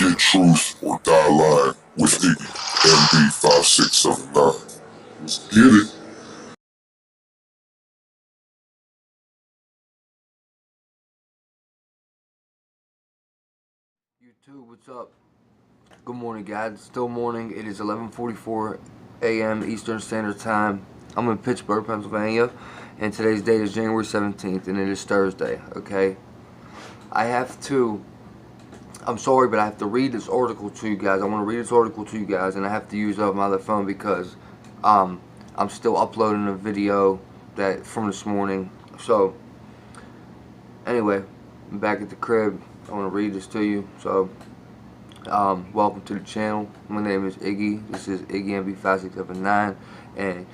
Get truth or die lying with Iggy, MB5679. Let's get it. YouTube, what's up? Good morning, guys. It's still morning. It is 11:44 a.m. Eastern Standard Time. I'm in Pittsburgh, Pennsylvania, and today's date is January 17th, and it is Thursday, okay? I'm sorry, but I have to read this article to you guys. I want to read this article to you guys, and I have to use up my other phone because I'm still uploading a video from this morning. So, anyway, I'm back at the crib. I want to read this to you. So, welcome to the channel. My name is Iggy. This is Iggy MB5679, and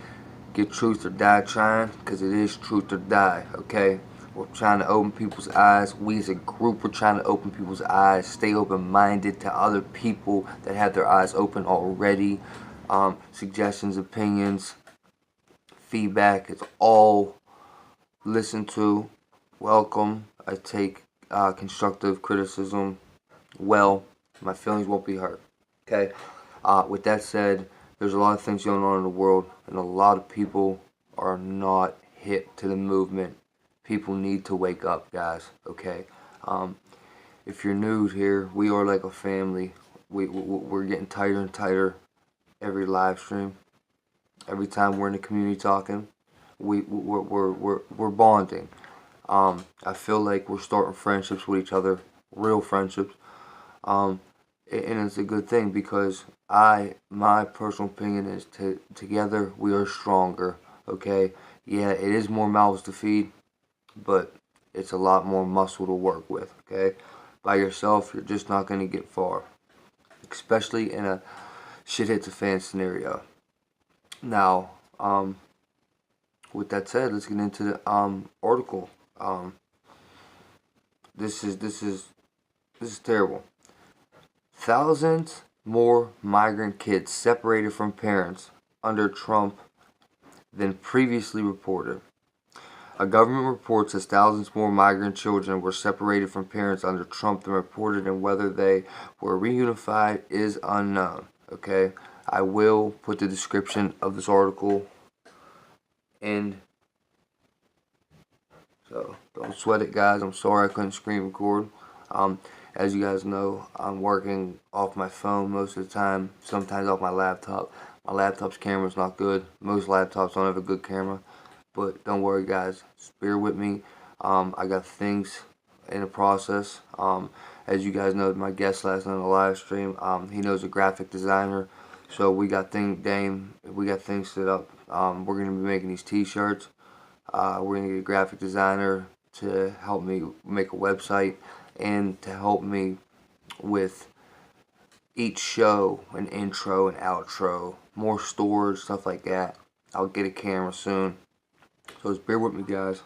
get truth or die trying, because it is truth or die, okay? We're trying to open people's eyes. We as a group are trying to open people's eyes. Stay open-minded to other people that have their eyes open already. Suggestions, opinions, feedback, it's all listened to. Welcome. I take constructive criticism well. My feelings won't be hurt. Okay? With that said, there's a lot of things going on in the world, and a lot of people are not hip to the movement. People need to wake up, guys. Okay? If you're new here, we are like a family. We're getting tighter and tighter every live stream. Every time we're in the community talking, we're bonding. I feel like we're starting friendships with each other, real friendships. And it's a good thing because my personal opinion is together we are stronger, okay? Yeah, it is more mouths to feed, but it's a lot more muscle to work with, okay? By yourself, you're just not going to get far, especially in a shit hits the fan scenario. Now, with that said, let's get into the article. This is terrible. Thousands more migrant kids separated from parents under Trump than previously reported. A government report says thousands more migrant children were separated from parents under Trump than reported, and whether they were reunified is unknown. Okay, I will put the description of this article in, so don't sweat it, guys. I'm sorry I couldn't screen record. As you guys know, I'm working off my phone most of the time, sometimes off my laptop. My laptop's camera's not good. Most laptops don't have a good camera, but don't worry, guys. Just bear with me. I got things in the process. As you guys know, my guest last night on the live stream, he knows a graphic designer, so we got things set up. We're gonna be making these T-shirts. We're gonna get a graphic designer to help me make a website and to help me with each show, an intro, an outro, more storage, stuff like that. I'll get a camera soon, so just bear with me, guys.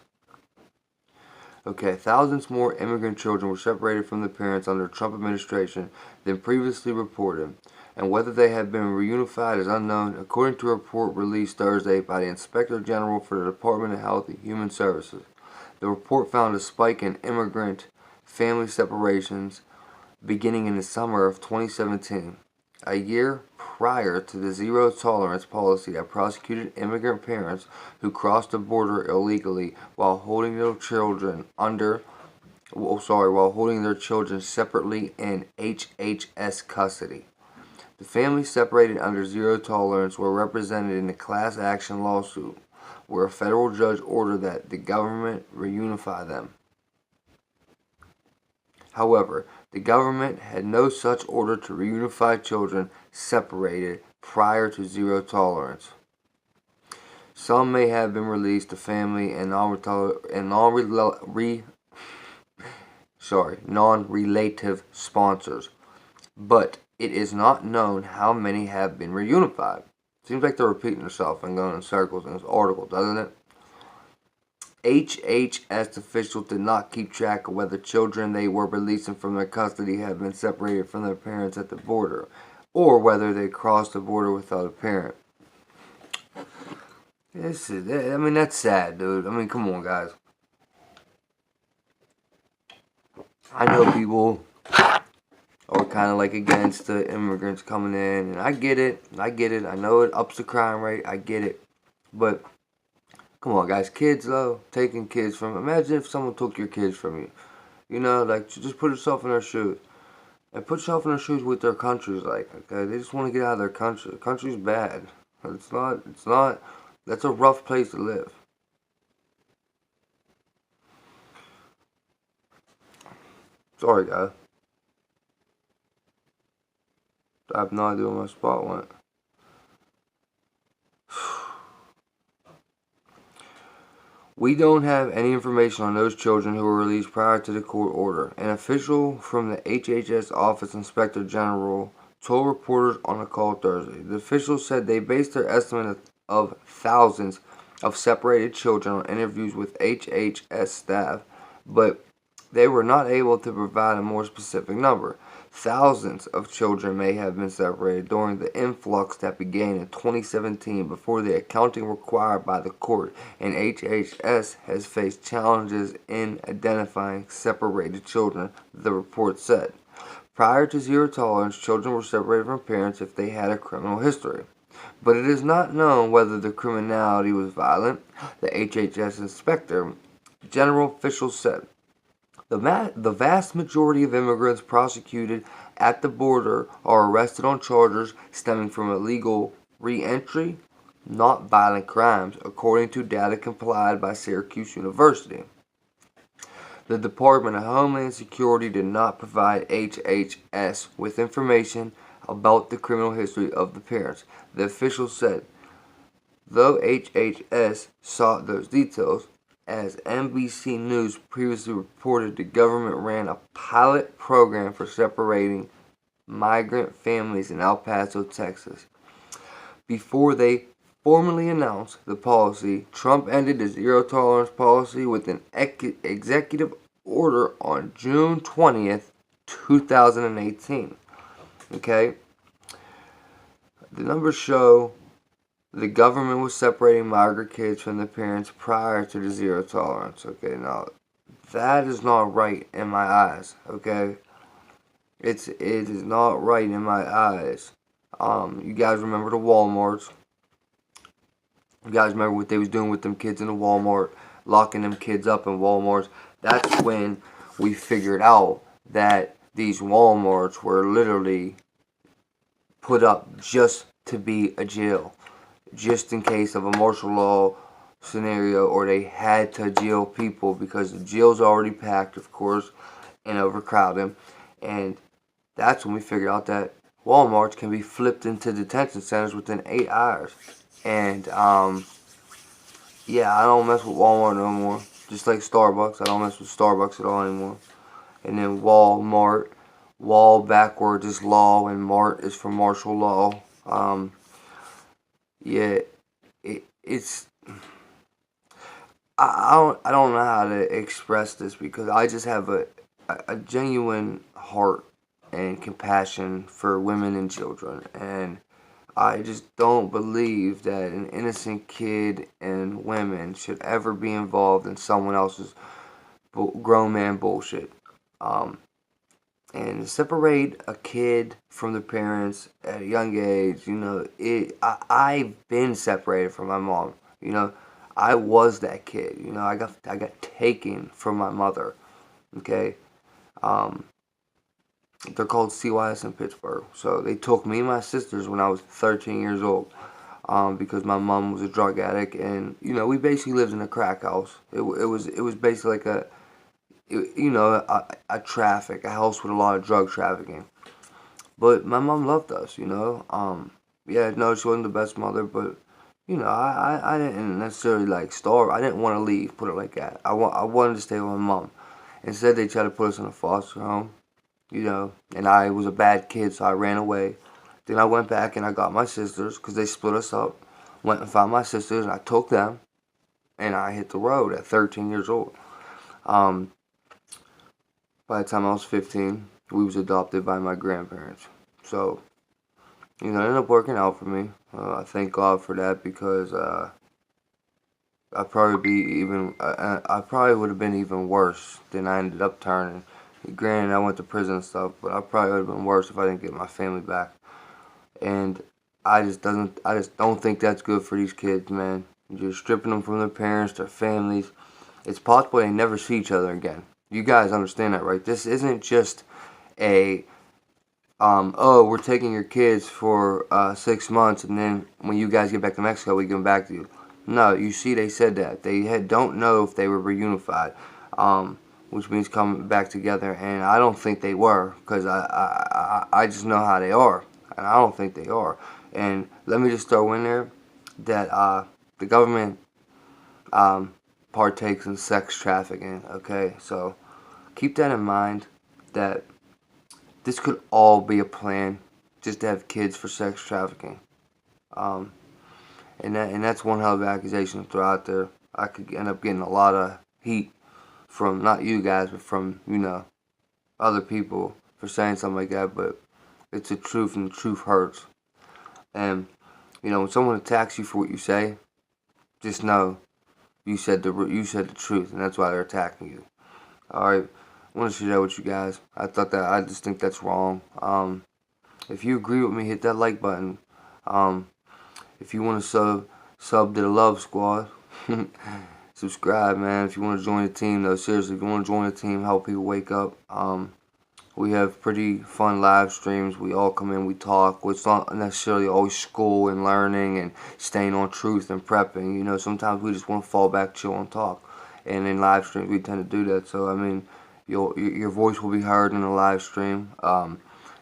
Okay, thousands more immigrant children were separated from their parents under the Trump administration than previously reported, and whether they have been reunified is unknown, according to a report released Thursday by the Inspector General for the Department of Health and Human Services. The report found a spike in immigrant family separations beginning in the summer of 2017, a year prior to the zero-tolerance policy that prosecuted immigrant parents who crossed the border illegally while holding their children separately in HHS custody. The families separated under zero tolerance were represented in a class action lawsuit where a federal judge ordered that the government reunify them. However, the government had no such order to reunify children separated prior to zero tolerance. Some may have been released to family and non-relative sponsors, but it is not known how many have been reunified. Seems like they're repeating themselves and going in circles in this article, doesn't it? HHS officials did not keep track of whether children they were releasing from their custody had been separated from their parents at the border, or whether they crossed the border without a parent. That's sad, dude. I mean, come on, guys. I know people are kind of like against the immigrants coming in, and I get it. I know it ups the crime rate. I get it, but come on, guys. Kids though, taking kids from. Imagine if someone took your kids from you. You know, like just put yourself in their shoes. And put yourself in their shoes with their country's like. Okay, they just want to get out of their country. The country's bad. It's not. It's not. That's a rough place to live. Sorry, guys. I have no idea where my spot went. We don't have any information on those children who were released prior to the court order. An official from the HHS Office Inspector General told reporters on a call Thursday. The official said they based their estimate of thousands of separated children on interviews with HHS staff, but they were not able to provide a more specific number. Thousands of children may have been separated during the influx that began in 2017 before the accounting required by the court, and HHS has faced challenges in identifying separated children, the report said. Prior to zero tolerance, children were separated from parents if they had a criminal history. But it is not known whether the criminality was violent, the HHS Inspector General official said. The vast majority of immigrants prosecuted at the border are arrested on charges stemming from illegal re-entry, not violent crimes, according to data compiled by Syracuse University. The Department of Homeland Security did not provide HHS with information about the criminal history of the parents. The official said, though HHS sought those details, as NBC News previously reported, the government ran a pilot program for separating migrant families in El Paso, Texas. Before they formally announced the policy, Trump ended the zero tolerance policy with an executive order on June 20th, 2018. Okay? The numbers show the government was separating migrant kids from their parents prior to the zero tolerance. Okay, now that is not right in my eyes. Okay, it is not right in my eyes. You guys remember the WalMarts? You guys remember what they was doing with them kids in the Walmart, locking them kids up in Walmarts? That's when we figured out that these Walmarts were literally put up just to be a jail, just in case of a martial law scenario, or they had to jail people because the jail's already packed, of course, and overcrowded. And that's when we figured out that Walmarts can be flipped into detention centers within 8 hours. And yeah, I don't mess with Walmart no more. Just like Starbucks, I don't mess with Starbucks at all anymore. And then Walmart, Wall backwards is law, and Mart is for martial law. Yeah, it's I don't know how to express this, because I just have a genuine heart and compassion for women and children, and I just don't believe that an innocent kid and women should ever be involved in someone else's grown man bullshit. And separate a kid from the parents at a young age, you know, I've been separated from my mom. You know, I was that kid. You know, I got taken from my mother. Okay, they're called CYS in Pittsburgh. So they took me and my sisters when I was 13 years old, because my mom was a drug addict, and you know, we basically lived in a crack house. It was basically like a a house with a lot of drug trafficking. But my mom loved us, you know. Yeah, no, she wasn't the best mother, but you know, I didn't necessarily like starve. I didn't want to leave, put it like that. I wanted to stay with my mom. Instead, they tried to put us in a foster home, you know, and I was a bad kid, so I ran away. Then I went back and I got my sisters, because they split us up. Went and found my sisters, and I took them, and I hit the road at 13 years old. By the time I was 15, we was adopted by my grandparents. So, you know, it ended up working out for me. I thank God for that, because I probably would have been even worse than I ended up turning. Granted, I went to prison and stuff, but I probably would have been worse if I didn't get my family back. And I just don't think that's good for these kids, man. You're stripping them from their parents, their families. It's possible they never see each other again. You guys understand that, right? This isn't just a oh, we're taking your kids for 6 months, and then when you guys get back to Mexico, we give them back to you. No, you see, they said that don't know if they were reunified, which means coming back together, and I don't think they were, because I just know how they are, and I don't think they are. And let me just throw in there that the government partakes in sex trafficking. Okay, so keep that in mind. That this could all be a plan just to have kids for sex trafficking. Um, and that's one hell of an accusation to throw out there. I could end up getting a lot of heat from not you guys, but from, other people for saying something like that. But it's the truth, and the truth hurts. And when someone attacks you for what you say, just know you said the truth, and that's why they're attacking you. All right, I want to share that with you guys. I just think that's wrong. If you agree with me, hit that like button. Um, if you want to sub to the Love Squad, subscribe, man. If you want to join the team, though, seriously, if you want to join the team, help people wake up. We have pretty fun live streams. We all come in, we talk. It's not necessarily always school and learning and staying on truth and prepping. Sometimes we just want to fall back, chill, and talk. And in live streams, we tend to do that. So, I mean, your voice will be heard in a live stream.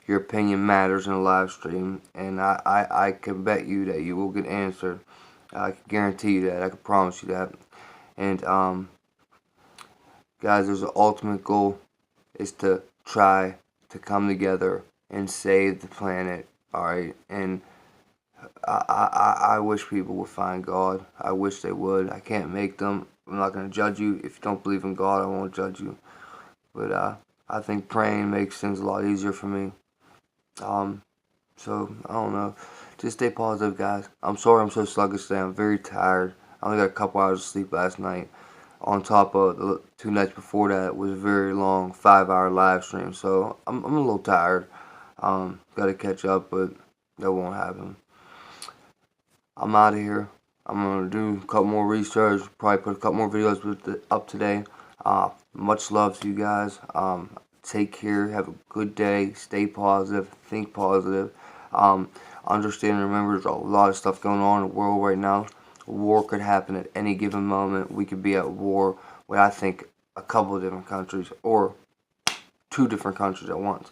Your opinion matters in a live stream. And I can bet you that you will get answered. I can guarantee you that. I can promise you that. And, guys, there's an ultimate goal. Is to try to come together and save the planet, alright? And I wish people would find God. I wish they would. I can't make them. I'm not going to judge you. If you don't believe in God, I won't judge you. But I think praying makes things a lot easier for me. So, I don't know. Just stay positive, guys. I'm sorry I'm so sluggish today. I'm very tired. I only got a couple hours of sleep last night. On top of the 2 nights before that was a very long 5-hour live stream, so I'm a little tired. Got to catch up, but that won't happen. I'm out of here. I'm gonna do a couple more research, probably put a couple more videos up today. Much love to you guys. Take care. Have a good day. Stay positive. Think positive. Understand and remember, there's a lot of stuff going on in the world right now. War could happen at any given moment. We could be at war with, I think, a couple of different countries, or 2 different countries at once.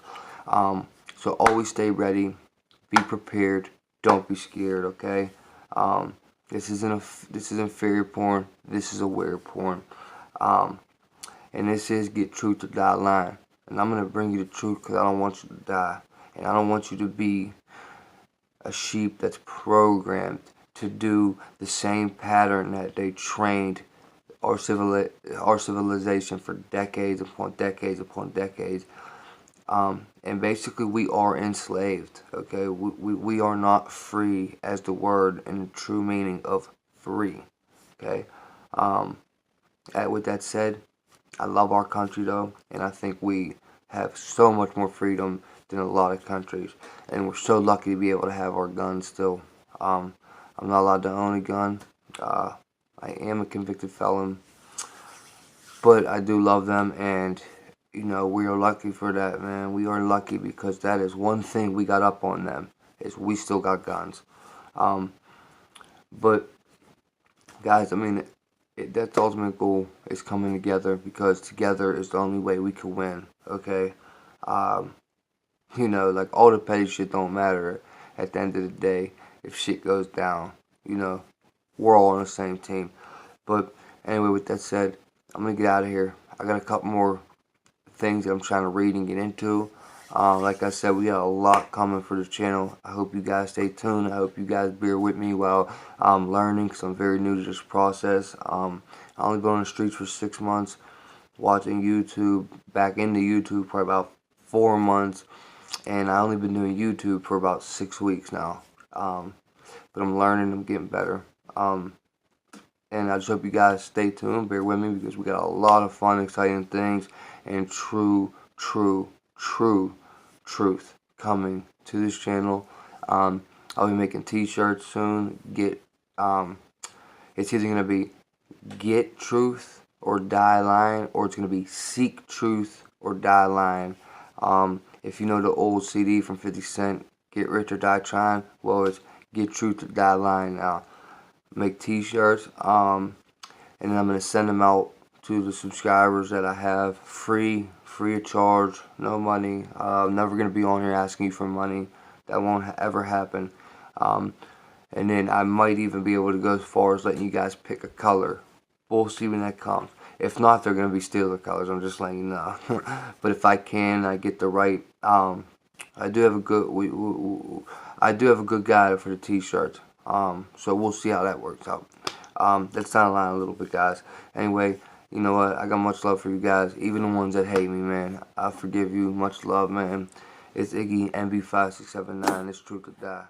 So always stay ready. Be prepared. Don't be scared. Okay. This isn't fairy porn. This is aware porn. And this is Get Truth to Die Line. And I'm gonna bring you the truth because I don't want you to die, and I don't want you to be a sheep that's programmed to do the same pattern that they trained our civilization for decades upon decades upon decades. And basically we are enslaved, okay? We are not free as the word and the true meaning of free, okay? With that said, I love our country though, and I think we have so much more freedom than a lot of countries, and we're so lucky to be able to have our guns still. I'm not allowed to own a gun. I am a convicted felon, but I do love them, and we are lucky for that, man. We are lucky because that is one thing we got up on them, is we still got guns. But guys, I mean, that's the ultimate goal, is coming together, because together is the only way we can win. Okay. Like, all the petty shit don't matter at the end of the day. If shit goes down, we're all on the same team. But anyway, with that said, I'm gonna get out of here. I got a couple more things that I'm trying to read and get into. Like I said, we got a lot coming for the channel. I hope you guys stay tuned. I hope you guys bear with me while I'm learning, because I'm very new to this process. I only been on the streets for 6 months, watching YouTube, back into YouTube for about 4 months, and I only been doing YouTube for about 6 weeks now. But I'm learning, I'm getting better. And I just hope you guys stay tuned, bear with me, because we got a lot of fun, exciting things, and true truth coming to this channel. I'll be making t-shirts soon. It's either going to be Get Truth or Die Lying, or it's going to be Seek Truth or Die Lying. If you know the old CD from 50 Cent, Get Rich or Die Trying, well, it's Get Truth or Die Lying now. Make t-shirts, and then I'm going to send them out to the subscribers that I have free of charge, no money. I'm never going to be on here asking you for money. That won't ever happen. And then I might even be able to go as far as letting you guys pick a color. We'll see when that comes. If not, they're going to be Steeler colors. I'm just letting you know. But if I can, I get the right. I do have a good. I do have a good guy for the t-shirts. So we'll see how that works out. That's down the line a little bit, guys. Anyway, you know what? I got much love for you guys, even the ones that hate me, man. I forgive you. Much love, man. It's Iggy, MB5679. It's Truth or Die.